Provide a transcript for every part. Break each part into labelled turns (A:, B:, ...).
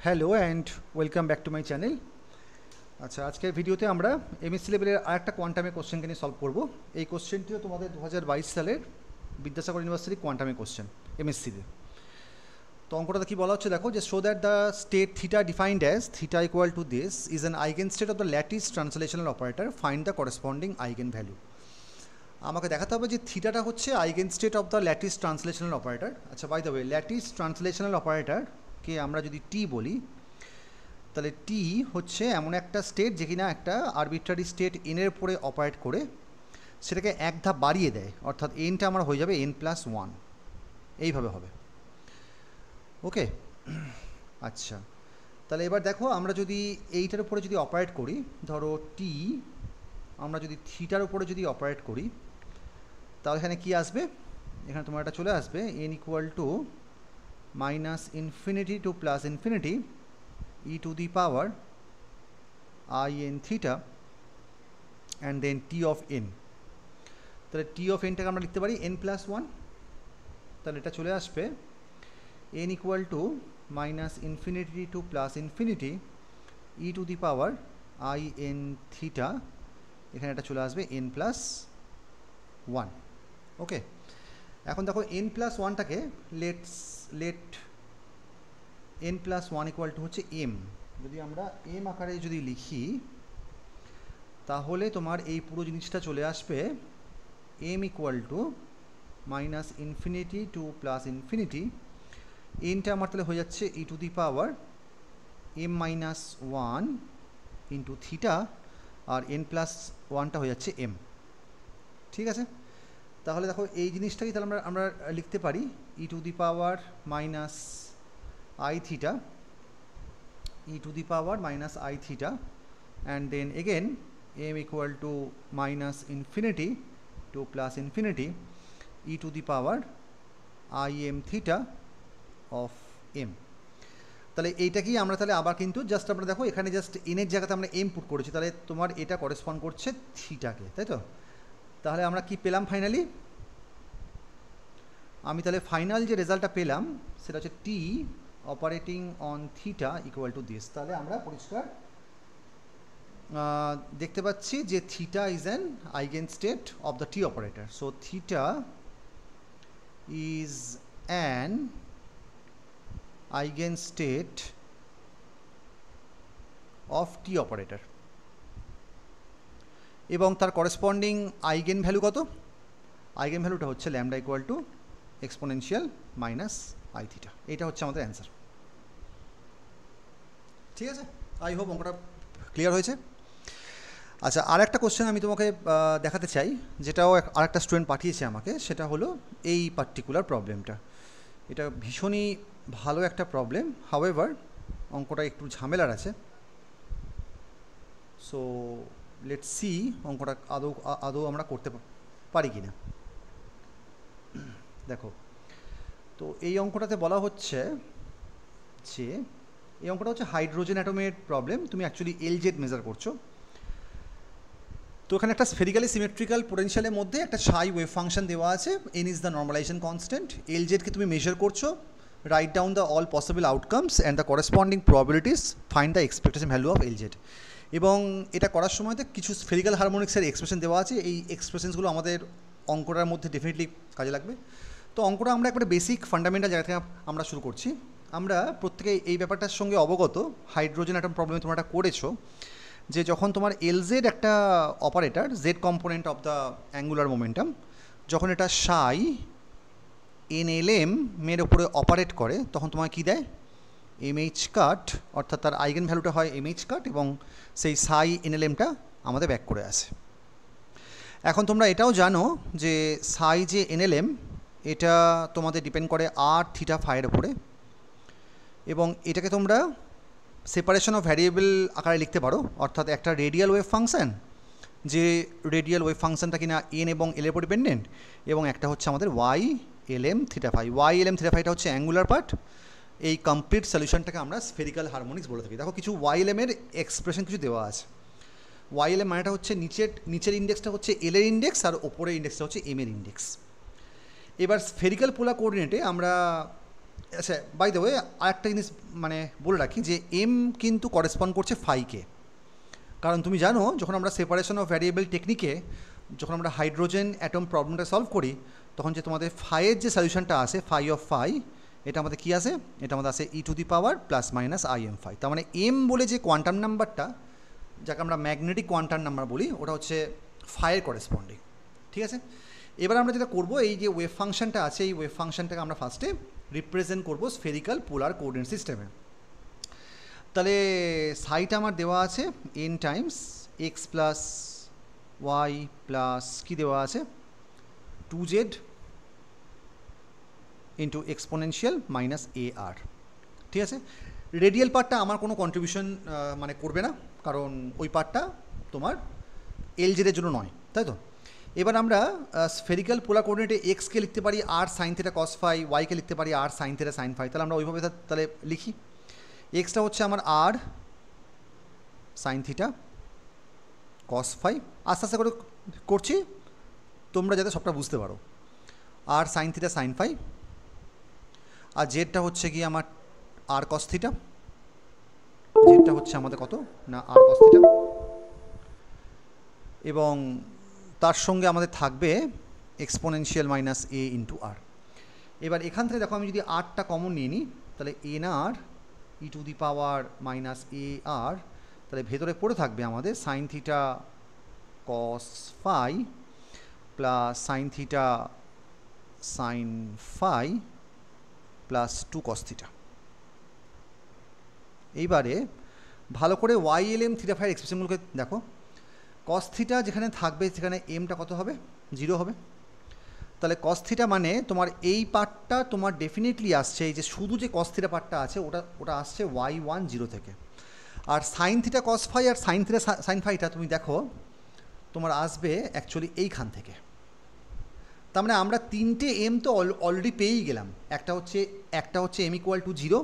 A: Hello and welcome back to my channel. আচ্ছা, আজকের ভিডিওতে আমরা এমএসসি লেভেলের আরেকটা কোয়ান্টামের কোশ্চেনকে নিয়ে সলভ করব। এই কোশ্চেনটিও তোমাদের 2022 সালের বিদ্যাসাগর ইউনিভার্সিটি কোয়ান্টামের কোশ্চেন এমএসসিতে। তো অঙ্কটাতে কী বলা হচ্ছে দেখো, যে show that the state theta defined as theta equal to this is an eigen state of the lattice translational operator, find the corresponding eigen value. আমাকে দেখাতে হবে যে থিটাটা হচ্ছে eigen state of the lattice translational operator. আচ্ছা, by the way, lattice translational অপারেটরকে আমরা যদি টি বলি, তাহলে টি হচ্ছে এমন একটা স্টেট যে কিনা একটা আরবিট্রারি স্টেট এনের উপরে অপারেট করে সেটাকে এক ধাপ বাড়িয়ে দেয়, অর্থাৎ এনটা আমার হয়ে যাবে n+1, এইভাবে হবে। ওকে, আচ্ছা, তাহলে এবার দেখো, আমরা যদি এইটার উপরে যদি অপারেট করি, ধরো টি আমরা যদি থিটার উপরে যদি অপারেট করি, তাহলে এখানে কি আসবে? এখানে তোমার এটা চলে আসবে n -∞ to +∞ e to the power I n theta and then t of n। তাহলে t of nটাকে আমরা লিখতে পারি n+1। তাহলে এটা চলে আসবে n = -∞ to +∞ e to the power I n theta, এখানে এটা চলে আসবে n+1। ওকে, এখন দেখো n+1টাকে লেট n+1 = হচ্ছে m। যদি আমরা m আকারে যদি লিখি, তাহলে তোমার এই পুরো জিনিসটা চলে আসবে m = -∞ to +∞। nটা আমার তাহলে হয়ে যাচ্ছে e to the power m-1 into theta, আর n+1টা হয়ে যাচ্ছে m। ঠিক আছে, তাহলে দেখো এই জিনিসটাকে তাহলে আমরা লিখতে পারি e to the power -i theta, e to the power -i theta, and then again m = -∞ to +∞ e to the power I m theta of m। তাহলে এইটাকেই আমরা তাহলে আবার কিন্তু জাস্ট আমরা দেখো এখানে জাস্ট এনের জায়গাতে আমরা m পুট করেছি, তাহলে তোমার এটা করেসপন্ড করছে থিটাকে, তাই তো? তাহলে আমরা কি পেলাম ফাইনালি? আমি তাহলে ফাইনাল যে রেজাল্টটা পেলাম সেটা হচ্ছে T operating on theta equal to this. তাহলে আমরা পরিষ্কার দেখতে পাচ্ছি যে theta is an eigen state of the T operator. So theta is an eigen state of T operator, এবং তার করেসপন্ডিং আইগেন ভ্যালু কত? আইগেন ভ্যালুটা হচ্ছে lambda equal to exponential -i theta. এটা হচ্ছে আমাদের অ্যান্সার। ঠিক আছে, আই হোপ অঙ্কটা ক্লিয়ার হয়েছে। আচ্ছা, আর একটা কোশ্চেন আমি তোমাকে দেখাতে চাই, যেটাও আরেকটা স্টুডেন্ট পাঠিয়েছে আমাকে, সেটা হলো এই পার্টিকুলার প্রবলেমটা। এটা ভীষণই ভালো একটা প্রবলেম, হাউএভার অঙ্কটা একটু ঝামেলার আছে। সো লেটস সি অঙ্কটা আদৌ আমরা করতে পারি কি না। দেখো, তো এই অঙ্কটাতে বলা হচ্ছে যে এই অঙ্কটা হচ্ছে হাইড্রোজেন অ্যাটমের প্রবলেম। তুমি অ্যাকচুয়ালি LZ মেজার করছো। তো এখানে একটা স্ফেরিক্যালি সিমেট্রিক্যাল পোটেনশিয়ালের মধ্যে একটা সাই ওয়েভ ফাংশন দেওয়া আছে, n is the normalization constant. LZকে তুমি মেজার করছো, write down the all possible outcomes and the corresponding probabilities, find the expectation value of LZ। এবং এটা করার সময়তে কিছু স্ফেরিক্যাল হারমোনিক্সের এক্সপ্রেশন দেওয়া আছে। এই এক্সপ্রেশনসগুলো আমাদের অঙ্কটার মধ্যে ডেফিনেটলি কাজে লাগবে। তো অঙ্কটা আমরা একবারে বেসিক ফান্ডামেন্টাল জায়গা থেকে আমরা শুরু করছি। আমরা প্রত্যেকে এই ব্যাপারটার সঙ্গে অবগত, হাইড্রোজেন অ্যাটম প্রবলেমে তোমরা এটা করেছো, যে যখন তোমার LZ একটা operator, Z component of the angular momentum, যখন এটা সাই NLM এর উপরে অপারেট করে, তখন তোমার কী দেয়? MH কাট, অর্থাৎ তার আইগেন ভ্যালুটা হয় MH কাট, এবং সেই সাই NLMটা আমাদের ব্যাক করে আসে। এখন তোমরা এটাও জানো যে সাই যে NLM, এটা তোমাদের ডিপেন্ড করে r থিটা ফাইয়ের উপরে, এবং এটাকে তোমরা সেপারেশন অফ ভ্যারিয়েবল আকারে লিখতে পারো, অর্থাৎ একটা রেডিয়াল ওয়েভ ফাংশন, যে রেডিয়াল ওয়েভ ফাংশনটা কিনা n এবং l এর উপর ডিপেন্ডেন্ট, এবং একটা হচ্ছে আমাদের y-lm theta phi. y-lm theta ফাইটা হচ্ছে অ্যাঙ্গুলার পার্ট। এই কমপ্লিট সলিউশনটাকে আমরা স্ফেরিক্যাল হারমোনিক্স বলে থাকি। দেখো, কিছু y-lm এর এক্সপ্রেশন কিছু দেওয়া আছে। y-lm মানেটা হচ্ছে নিচের ইন্ডেক্সটা হচ্ছে l এর ইন্ডেক্স, আর ওপরের ইন্ডেক্সটা হচ্ছে m এর ইন্ডেক্স। এবার স্ফেরিক্যাল পোলার কোঅর্ডিনেটে আমরা আচ্ছা, বাই দ্য ওয়ে আরেকটা জিনিস মানে বলে রাখি যে এম কিন্তু করেসপন্ড করছে ফাইকে। কারণ তুমি জানো যখন আমরা সেপারেশন অফ ভ্যারিয়েবল টেকনিকে যখন আমরা হাইড্রোজেন অ্যাটম প্রবলেমটা সলভ করি, তখন যে তোমাদের ফাইয়ের যে সলিউশনটা আসে ফাই অফ ফাই, এটা আমাদের কী আসে? এটা আমাদের আসে e to the power plus minus i m phi. তার মানে এম বলে যে কোয়ান্টাম নাম্বারটা, যাকে আমরা ম্যাগনেটিক কোয়ান্টাম নাম্বার বলি, ওটা হচ্ছে ফাইয়ের করেসপন্ডিং। ঠিক আছে, এবার আমরা যেটা করব, এই যে ওয়েভ ফাংশনটা আছে, এই ওয়েভ ফাংশনটাকে আমরা ফার্স্টে রিপ্রেজেন্ট করবো স্ফেরিক্যাল পোলার কোঅর্ডিনেট সিস্টেমে। তাহলে সাইটা আমার দেওয়া আছে n times x plus y plus কী দেওয়া আছে 2z into exponential minus a r. ঠিক আছে, রেডিয়াল পার্টটা আমার কোনো কন্ট্রিবিউশন মানে করবে না, কারণ ওই পার্টটা তোমার এলজেডের জন্য নয়, তাই তো। এবার আমরা স্ফেরিক্যাল পোলার কোঅর্ডিনেটে এক্সকে লিখতে পারি আর সাইন থিটা কস ফাই, ওয়াইকে লিখতে পারি আর সাইন থিটা সাইন ফাই। তাহলে আমরা ওইভাবে তাহলে লিখি, এক্সটা হচ্ছে আমার আর সাইন থিটা কস ফাই, আস্তে আস্তে করে করছি তোমরা যাতে সবটা বুঝতে পারো, আর সাইন থিটা সাইন ফাই, আর জেডটা হচ্ছে কি আমার আর কস থিটা, জেডটা হচ্ছে আমাদের কত না আর কস থিটা, এবং তার সঙ্গে আমাদের থাকবে এক্সপোনেনশিয়াল মাইনাস এ ইন্টু আর। এবার এখান থেকে দেখো আমি যদি আরটা কমন নিয়ে নিই, তাহলে n r e to the power minus a r, তাহলে ভেতরে পড়ে থাকবে আমাদের sine theta cos phi plus sine theta sine phi plus 2 cos theta. এইবারে ভালো করে ওয়াই এল এম থিটা ফাইয়ের এক্সপ্রেশনগুলোকে দেখো, কস থিটা যেখানে থাকবে সেখানে এমটা কত হবে? 0 হবে। তাহলে কস থিটা মানে তোমার এই পার্টটা তোমার ডেফিনেটলি আসছে, এই যে শুধু যে কস থিটা পার্টটা আছে ওটা আসছে y10 থেকে। আর সাইন থিটা কস ফাই আর সাইন থিটা সাইন ফাইটা তুমি দেখো তোমার আসবে অ্যাকচুয়ালি এইখান থেকে। তার মানে আমরা তিনটে এম তো অলরেডি পেয়েই গেলাম, একটা হচ্ছে এম ইকুয়াল টু 0,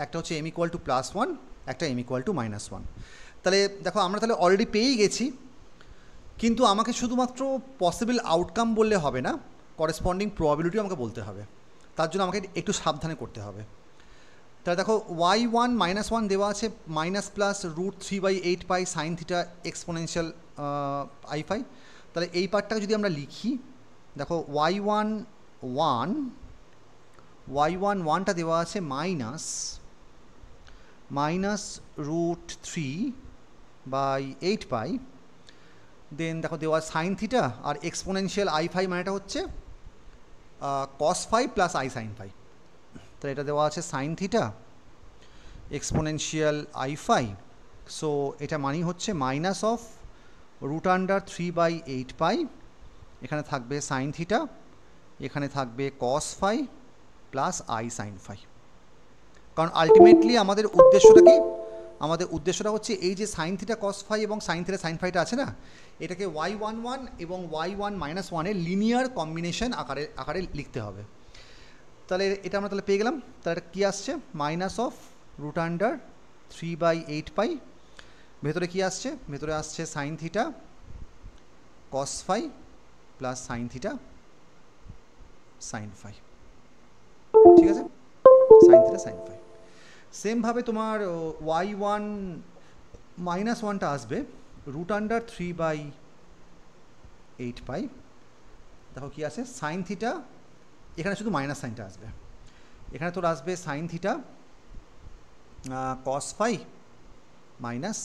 A: একটা হচ্ছে এম ইকুয়াল টু +1, একটা এম ইকুয়াল টু -1। তাহলে দেখো আমরা তাহলে অলরেডি পেয়েই গেছি, কিন্তু আমাকে শুধুমাত্র পসিবল আউটকাম বললে হবে না, করেসপন্ডিং প্রবাবিলিটিও আমাকে বলতে হবে। তার জন্য আমাকে একটু সাবধানে করতে হবে। তাহলে দেখো y1 -1 দেওয়া আছে minus plus √3/8 pi sine theta exponential i phi. তাহলে এই পার্টটাকে যদি আমরা লিখি, দেখো y11টা দেওয়া আছে মাইনাস √3/8 পাই, দেন দেখো দেওয়া সাইন থিটা, আর এক্সপোনেনশিয়াল আই ফাই মানেটা হচ্ছে cos phi plus i sine phi. তাহলে এটা দেওয়া আছে sine theta exponential i phi, so এটা মানেই হচ্ছে মাইনাস অফ √3/8 পাই, এখানে থাকবে সাইন থিটা, এখানে থাকবে cos phi plus i sine phi. কারণ আলটিমেটলি আমাদের উদ্দেশ্যটা কি? আমাদের উদ্দেশ্যটা হচ্ছে এই যে সাইন থিটা কস ফাই এবং সাইন থিটা সাইন ফাইটা আছে না, এটাকে y11 এবং y1 -1 এর লিনিয়ার কম্বিনেশন আকারে লিখতে হবে। তাহলে এটা আমরা তাহলে পেয়ে গেলাম। তাহলে এটা কী আসছে? মাইনাস অফ √3/8 পাই, ভেতরে কী আসছে? ভেতরে আসছে sine theta cos phi plus sine theta sine phi. ঠিক আছে, সাইন থিটা সাইন ফাই। সেমভাবে তোমার y1 -1টা আসবে √3/8 পাই, দেখো কী আছে সাইন থিটা, এখানে শুধু মাইনাস সাইনটা আসবে, এখানে তোর আসবে sine theta cos phi minus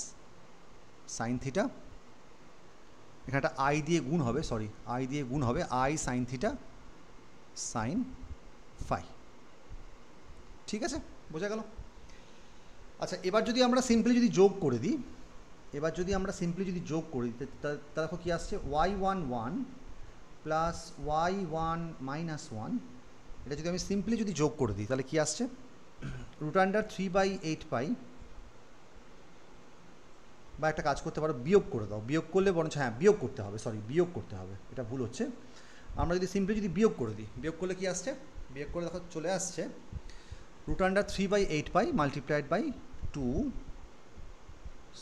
A: sine theta, এখানে একটা আই দিয়ে গুণ হবে, i sine theta sine phi. ঠিক আছে, বোঝা গেল? আচ্ছা, এবার যদি আমরা সিম্পলি যদি যোগ করে দিই, তা দেখো কী আসছে y11 প্লাস y1 -1, এটা যদি আমি সিম্পলি যদি যোগ করে দিই তাহলে কী আসছে? √3/8 পাই, বা একটা কাজ করতে পারো বিয়োগ করে দাও, বিয়োগ করলে বরঞ্চ বিয়োগ করতে হবে, এটা ভুল হচ্ছে। আমরা যদি সিম্পলি যদি বিয়োগ করে দিই, বিয়োগ করলে কী আসছে? বিয়োগ করে দেখো চলে আসছে √3/8 pi multiplied by 2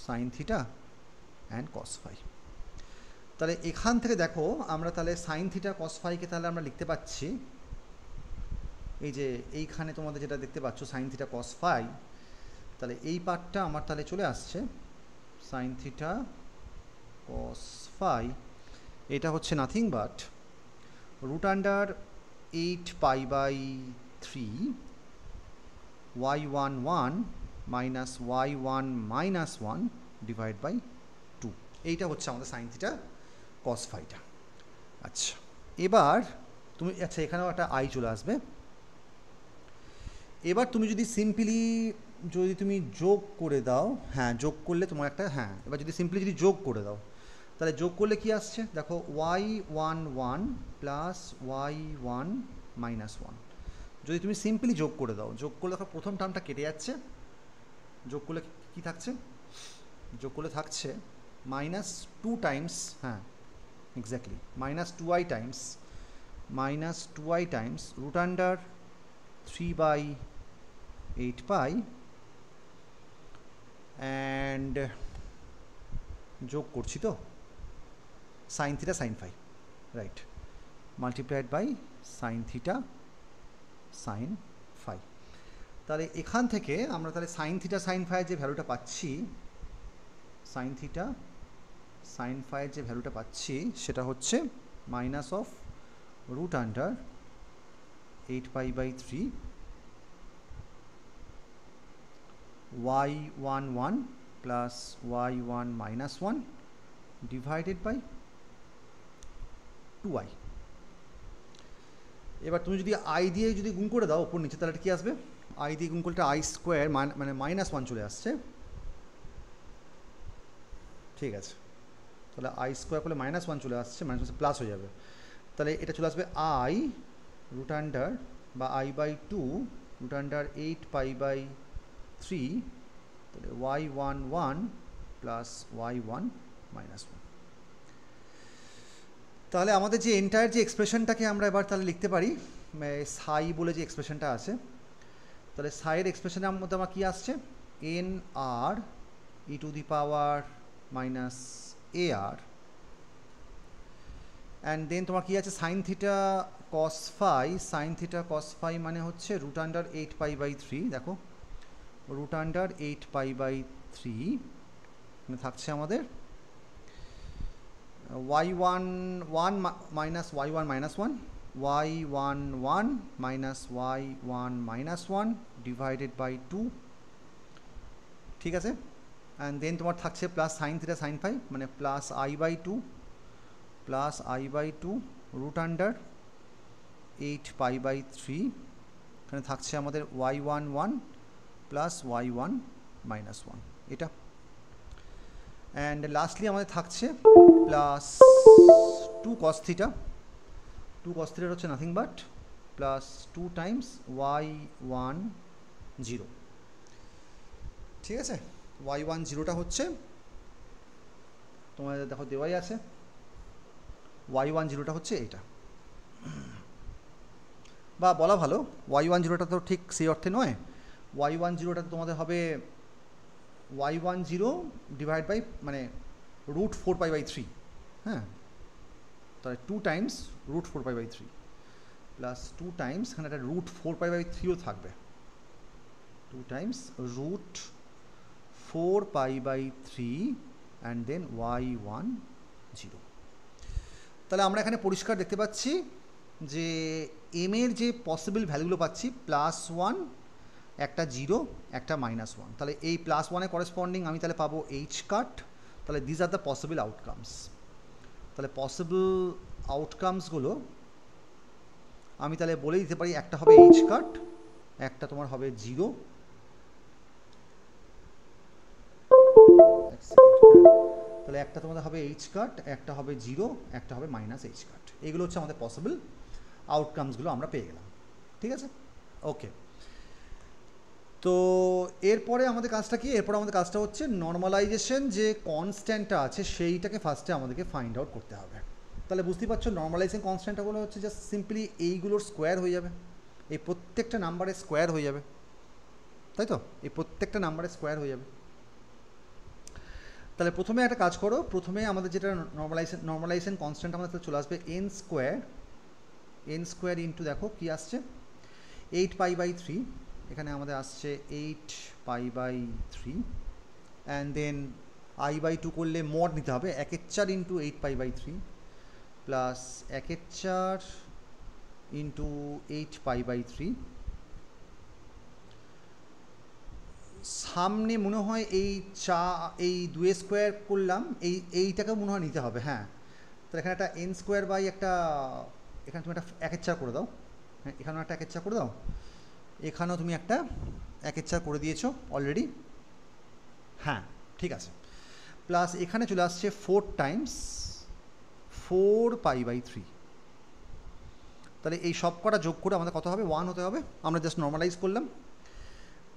A: sine theta and cos phi. তাহলে এখান থেকে দেখো আমরা তাহলে সাইন থিটা কস ফাইকে তাহলে আমরা লিখতে পাচ্ছি, এই যে এইখানে তোমাদের যেটা দেখতে পাচ্ছ সাইন থিটা কস ফাই, তাহলে এই পার্টটা আমার তাহলে চলে আসছে সাইন থিটা কস ফাই, এটা হচ্ছে nothing but root under 8π/3 y11 minus y1 minus 1 divide by 2, এইটা হচ্ছে আমাদের সাইন থিটা কস ফাইটা। আচ্ছা এবার তুমি, আচ্ছা এখানেও একটা আই চলে আসবে। এবার তুমি যদি সিম্পলি যদি তুমি যোগ করে দাও, হ্যাঁ যোগ করলে তোমার একটা, হ্যাঁ এবার যদি সিম্পলি যদি যোগ করে দাও তাহলে যোগ করলে কি আসছে দেখো, y11 প্লাস y1 মাইনাস 1, যদি তুমি সিম্পলি যোগ করে দাও, যোগ করলে দেখো প্রথম টার্মটা কেটে যাচ্ছে, যোগ করলে কি থাকছে, যোগ করলে থাকছে মাইনাস 2 টাইমস, হ্যাঁ exactly minus 2i times root under 3/8π and যোগ করছি তো sine theta sine phi, right, multiplied by sine theta sine phi. তাহলে এখান থেকে আমরা তাহলে সাইন থিটা সাইন ফাইয়ের যে ভ্যালুটা পাচ্ছি, সাইন থিটা সাইন ফাইয়ের যে ভ্যালুটা পাচ্ছি সেটা হচ্ছে minus of root under 8π/3 y11 plus y1 minus 1 divided by 2i। এবার তুমি যদি আই দিয়ে যদি গুণ করে দাও ওপর নিচে, তাহলে কি আসবে, আই দিয়ে গুণ করলে আই স্কোয়ার মানে মাইনাস 1 চলে আসছে, ঠিক আছে, তাহলে আই স্কোয়ার করলে মাইনাস 1 চলে আসছে, মাইনাস প্লাস হয়ে যাবে, তাহলে এটা চলে আসবে আই রুট আন্ডার বা i/2 রুট আন্ডার 8π/3, তাহলে y11 প্লাস y1 মাইনাস 1। তাহলে আমাদের যে এন্টায়ার যে এক্সপ্রেশনটাকে আমরা এবার তাহলে লিখতে পারি সাই বলে যে এক্সপ্রেশনটা আছে, তাহলে সাইয়ের এক্সপ্রেশনের মধ্যে আমার কী আসছে, n r e to the power minus a r, and then তোমার কী আছে sine theta cos phi, sine theta cos phi মানে হচ্ছে রুট আন্ডার 8π/3, দেখো রুট আন্ডার 8π/3 মানে থাকছে আমাদের y11 minus y1 minus 1, y11 minus y1 minus 1 divided by 2, ঠিক আছে, অ্যান্ড দেন তোমার থাকছে plus sine theta sine phi মানে প্লাস i/2 রুট আন্ডার 8π/3, এখানে থাকছে আমাদের y11 প্লাস y1 মাইনাস 1 এটা, অ্যান্ড লাস্টলি আমাদের থাকছে plus 2 cos theta, 2 cos theta হচ্ছে nothing but plus 2 times y10, ঠিক আছে, y10টা হচ্ছে তোমাদের দেখো দেওয়াই আছে, y10টা হচ্ছে এইটা, বা বলা ভালো y10টা তো ঠিক সেই অর্থে নয়, y10টা তোমাদের হবে y10 ডিভাইড বাই মানে রুট 4π/3, হ্যাঁ, তাহলে 2 টাইমস রুট 4π/3 প্লাস 2 টাইমস এখানে একটা রুট 4π/3ও থাকবে, 2 Times root 4π/3 and then y10। তাহলে আমরা এখানে পরিষ্কার দেখতে পাচ্ছি যে এম এর যে পসিবল ভ্যালুগুলো পাচ্ছি +1, একটা 0, একটা -1, তাহলে এই +1 এর করেসপন্ডিং আমি তাহলে পাবো এইচ কাট, তাহলে these are the possible outcomes. তাহলে পসিবল আউটকামসগুলো আমি তাহলে বলে দিতে পারি, একটা হবে এইচ কাট, একটা তোমার হবে 0, তাহলে একটা তোমাদের হবে এইচ কাট, একটা হবে 0, একটা হবে -এইচ কাট, এইগুলো হচ্ছে আমাদের পসিবল আউটকামসগুলো আমরা পেয়ে গেলাম, ঠিক আছে, ওকে। তো এরপরে আমাদের কাজটা কি, এরপরে আমাদের কাজটা হচ্ছে নর্মালাইজেশন যে কনস্ট্যান্টটা আছে সেইটাকে ফার্স্টে আমাদেরকে ফাইন্ড আউট করতে হবে। তাহলে বুঝতেই পারছো নর্মালাইজেশন কনস্ট্যান্টগুলো হচ্ছে জাস্ট সিম্পলি এইগুলোর স্কোয়ার হয়ে যাবে, এই প্রত্যেকটা নাম্বারের স্কোয়ার হয়ে যাবে, তাই তো, এই প্রত্যেকটা নাম্বারের স্কোয়ার হয়ে যাবে। তাহলে প্রথমে একটা কাজ করো, প্রথমে আমাদের যেটা নর্মালাইজেশন কনস্ট্যান্ট আমাদের চলে আসবে n স্কোয়ার ইন্টু, দেখো কি আসছে, 8π/3, এখানে আমাদের আসছে 8π/3, অ্যান্ড দেন i/2 করলে মড নিতে হবে 1/4 ইন্টু 8π/3 প্লাস 1/4 ইন্টু 8π/3। সামনে মনে হয় এই 2 স্কোয়ার করলাম, এইটাকেও মনে হয় নিতে হবে। হ্যাঁ, তাহলে এখানে একটা n স্কোয়ার বাই একটা, এখানে তুমি একটা 1/4 করে দাও। হ্যাঁ, এখানেও একটা 1/4 করে দাও, এখানেও তুমি একটা 1/4 করে দিয়েছো অলরেডি। হ্যাঁ, ঠিক আছে। প্লাস এখানে চলে আসছে 4 টাইমস 4π/3। তাহলে এই সব কটা যোগ করে আমাদের কত হবে? 1 হতে হবে। আমরা জাস্ট নর্মালাইজ করলাম।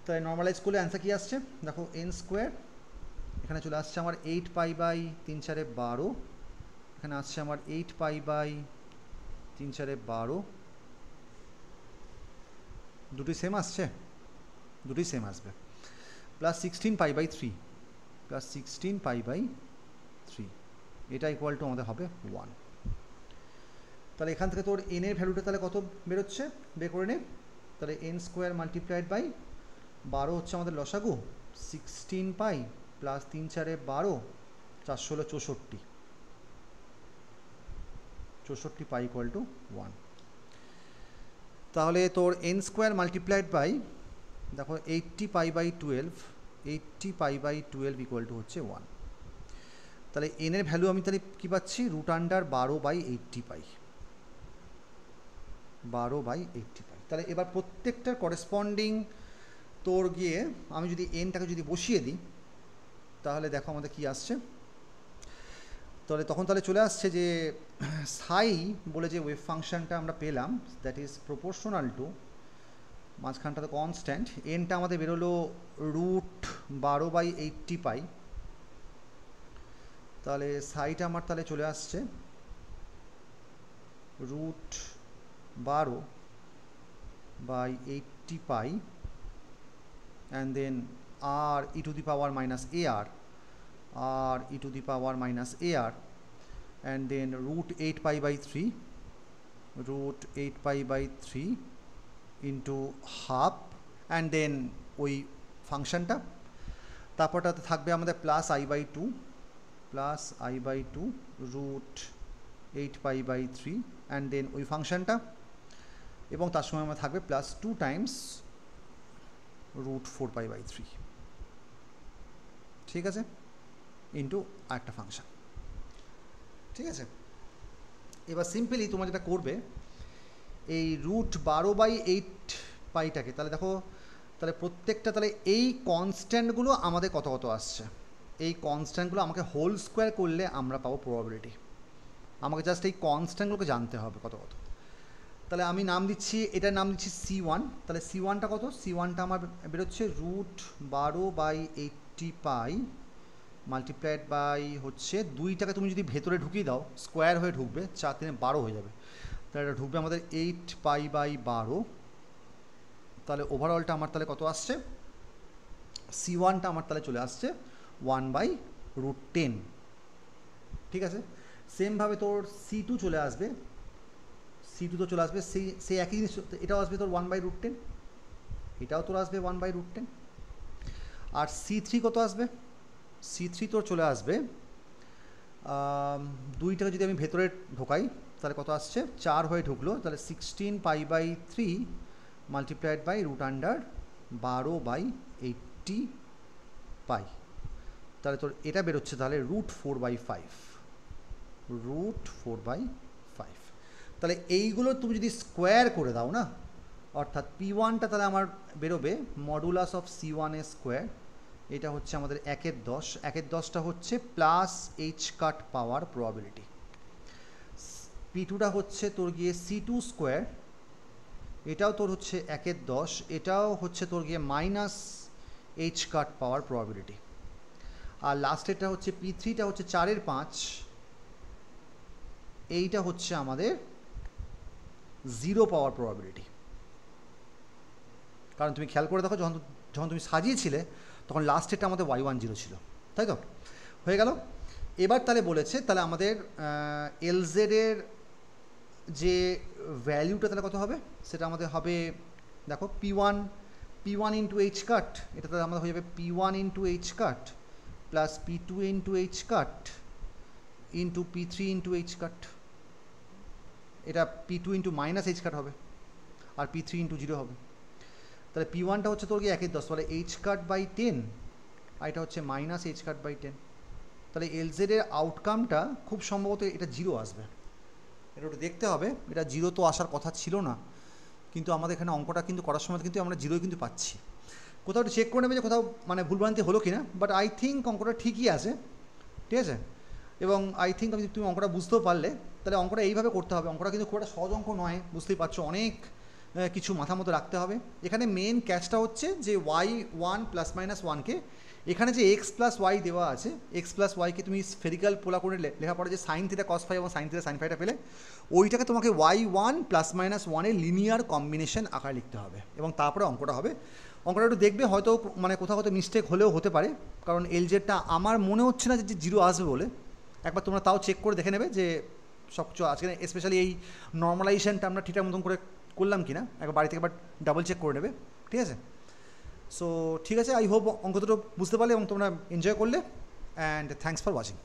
A: তাই নর্মালাইজ করলে অ্যান্সার কী আসছে দেখো, n স্কোয়ার, এখানে চলে আসছে আমার 8π/3 4 12, এখানে আসছে আমার 8π/3 4 12, দুটি সেম আসছে, দুটি সেম আসবে। প্লাস 16π/3 প্লাস 16π/3, এটা ইকুয়াল টু আমাদের হবে 1। তাহলে এখান থেকে তোর n এর ভ্যালুটা তাহলে কত বেরোচ্ছে বের করে নে। তাহলে n স্কোয়ার মাল্টিপ্লাইড বাই 12 হচ্ছে আমাদের লসাগু, 16π প্লাস 3 4 12, 4 16 64, 64π ইকুয়াল টু 1। তাহলে তোর n স্কোয়ার মাল্টিপ্লাইড বাই দেখো 80π/12, 80π/12 ইকুয়াল টু হচ্ছে 1। তাহলে n এর ভ্যালু আমি তাহলে কী পাচ্ছি? √12/80π, 12/80π। তাহলে এবার প্রত্যেকটার করেসপন্ডিং তোর গিয়ে আমি যদি এনটাকে যদি বসিয়ে দিই, তাহলে দেখো আমাদের কি আসছে। তাহলে তখন তাহলে চলে আসছে যে সাই বলে যে ওয়েভ ফাংশনটা আমরা পেলাম, দ্যাট ইজ প্রপোর্শনাল টু, মাঝখানটা তো কনস্ট্যান্ট, এনটা আমাদের বেরোলো √12/80π। তাহলে সাইটা আমার তাহলে চলে আসছে √12/80π, and then r e to the power minus ar, r e to the power minus ar, and then √8π/3, √8π/3 into half, and then ওই ফাংশনটা, তারপরটাতে থাকবে আমাদের plus i/2, plus i/2 √8π/3, and then ওই ফাংশনটা, এবং তার সময় আমার থাকবে প্লাস 2 টাইমস √4π/3, ঠিক আছে, ইন্টু আরেকটা ফাংশন। ঠিক আছে, এবার সিম্পলি তোমরা যেটা করবে, এই √12/8πটাকে তাহলে দেখো, তাহলে প্রত্যেকটা, তাহলে এই কনস্ট্যান্টগুলো আমাদের কত কত আসছে, এই কনস্ট্যান্টগুলো আমাকে হোল স্কোয়ার করলে আমরা পাবো প্রবাবিলিটি। আমাকে জাস্ট এই কনস্ট্যান্টগুলোকে জানতে হবে কত কত। তাহলে আমি নাম দিচ্ছি, এটার নাম দিচ্ছি C1। তাহলে C1টা কত? C1টা আমার বেরোচ্ছে √12/80π মাল্টিপ্লাইড বাই হচ্ছে 2টাকে তুমি যদি ভেতরে ঢুকিয়ে দাও, স্কোয়ার হয়ে ঢুকবে, 4 3 12 হয়ে যাবে। তাহলে এটা ঢুকবে আমাদের 8π/12। তাহলে ওভারঅলটা আমার তাহলে কত আসছে? C1টা আমার তাহলে চলে আসছে 1/√10। ঠিক আছে, সেমভাবে তোর C2 চলে আসবে, C2 তো চলে আসবে সেই একই জিনিস, এটাও আসবে তোর 1/√10, এটাও তোর আসবে 1/√10। আর C3 কত আসবে? C3 তোর চলে আসবে, 2টাকে যদি আমি ভেতরে ঢোকাই তাহলে কত আসছে? 4 হয়ে ঢুকলো, তাহলে 16π/3 মাল্টিপ্লাইড বাই √12/80π। তাহলে তোর এটা বেরোচ্ছে তাহলে √4/5, √4/5। তাহলে এইগুলো তুমি যদি স্কোয়ার করে দাও না, অর্থাৎ P1টা তাহলে আমার বেরোবে মডুলাস অফ C1 এর স্কোয়ার, এটা হচ্ছে আমাদের 1/10, 1/10টা হচ্ছে প্লাস h কাট পাওয়ার প্রবাবিলিটি। P2টা হচ্ছে তোর গিয়ে C2 স্কোয়ার, এটাও তোর হচ্ছে 1/10, এটাও হচ্ছে তোর গিয়ে মাইনাস h কাট পাওয়ার প্রবাবিলিটি। আর লাস্টেরটা হচ্ছে P3টা হচ্ছে 4/5, এইটা হচ্ছে আমাদের 0 পাওয়ার প্রবাবিলিটি। কারণ তুমি খেয়াল করে দেখো, যখন তুমি সাজিয়েছিলে তখন লাস্টেরটা আমাদের y10 ছিল, তাই তো? হয়ে গেল। এবার তাহলে বলেছে, তাহলে আমাদের LZ এর যে ভ্যালুটা তাহলে কত হবে, সেটা আমাদের হবে দেখো P1 ইন্টু এইচ কাট, এটাতে আমাদের হয়ে যাবে P1 into h cut plus P2 into h cut into P3 into h cut. এটা P2 ইন্টু মাইনাস এইচ কাট হবে আর P3 ইন্টু 0 হবে। তাহলে P1টা হচ্ছে তোর কি 1/10, তাহলে এইচ কাট বাই 10, আর এটা হচ্ছে মাইনাস এইচ কাট বাই 10। তাহলে LZ এর আউটকামটা খুব সম্ভবত এটা 0 আসবে। এটা একটু দেখতে হবে, এটা 0 তো আসার কথা ছিল না, কিন্তু আমাদের এখানে অঙ্কটা কিন্তু করার সময় কিন্তু আমরা 0 কিন্তু পাচ্ছি। কোথাও একটু চেক করে নেবে যে কোথাও মানে ভুলভ্রান্তি হলো কি না, বাট আই থিঙ্ক অঙ্কটা ঠিকই আছে, ঠিক আছে। এবং আই থিঙ্ক তুমি অঙ্কটা বুঝতেও পারলে, তাহলে অঙ্কটা এইভাবে করতে হবে। অঙ্কটা কিন্তু খুব একটা সহজ অঙ্ক নয়, বুঝতেই পারছো, অনেক কিছু মাথা মতো রাখতে হবে। এখানে মেন ক্যাচটা হচ্ছে যে y1 প্লাস মাইনাস 1কে এখানে যে x প্লাস ওয়াই দেওয়া আছে, x প্লাস ওয়াইকে তুমি স্ফেরিক্যাল পোলা করে লেখা পড়ে যে সাইন থিটা কস ফাই এবং সাইন থিটা সাইন ফাইটা পেলে ওইটাকে তোমাকে y1 প্লাস মাইনাস 1-এর লিনিয়ার কম্বিনেশন আকারে লিখতে হবে এবং তারপরে অঙ্কটা হবে। অঙ্কটা একটু দেখবে, হয়তো মানে কোথাও কোথাও মিস্টেক হলেও হতে পারে, কারণ LZ-টা আমার মনে হচ্ছে না যে 0 আসবে বলে। একবার তোমরা তাও চেক করে দেখে নেবে যে সব কিছু আজকে স্পেশালি এই নর্মালাইজেশনটা আমরা ঠিকঠাক মতন করে করলাম কি না, একবার বাড়ি থেকে একবার ডাবল চেক করে নেবে, ঠিক আছে। সো ঠিক আছে, আই হোপ অঙ্ক দুটো বুঝতে পারলে এবং তোমরা এনজয় করলে, অ্যান্ড থ্যাঙ্কস ফর ওয়াচিং।